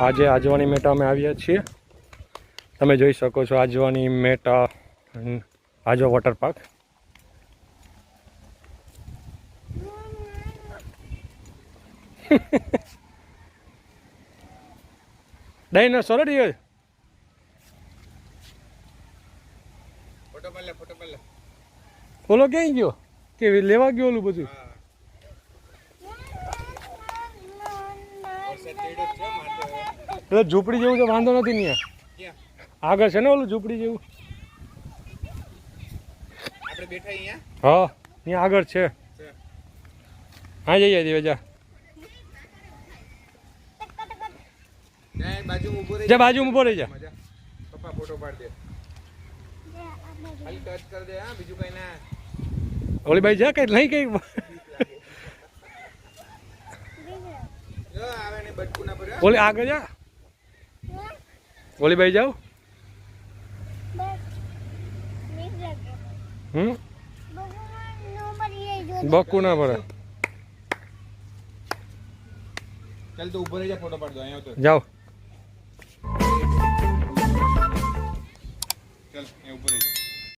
આજે આજવાની મેટા અમે આવ્યા છીએ. તમે જોઈ શકો છો આજવાની મેટા આજો water park. Dinosaur deer photo પાડ લે. ઓલો ક્યાંય ગયો કે લેવા ગયો ઓલું બધું? એટલે ઝૂંપડી જેવું તો વાંધો નથી ને આગળ છે ને ઓલું ઝૂંપડી જેવું. આપણે બેઠા અહીંયા. હા અહીંયા આગળ છે. હા જઈએ જા બાજુમાં ઊભો રહી જા બાજુમાં ઊભો રહી જા. પપ્પા ફોટો પાડ દે. ખાલી ટચ કર દે. હા બીજું કઈ ના. ઓલી બાઈ જા કઈ નહીં કઈ જો આવે ને બટકું ના પર. ઓલી આગળ જા. ઓલી બાઈ જાઓ. બકુ ના પડે. ચાલ તો ઊભો રહી જા. ફોટો પાડ દો. અહીંયા આવતો જાઓ. ચાલ અહીંયા ઊભો રહી.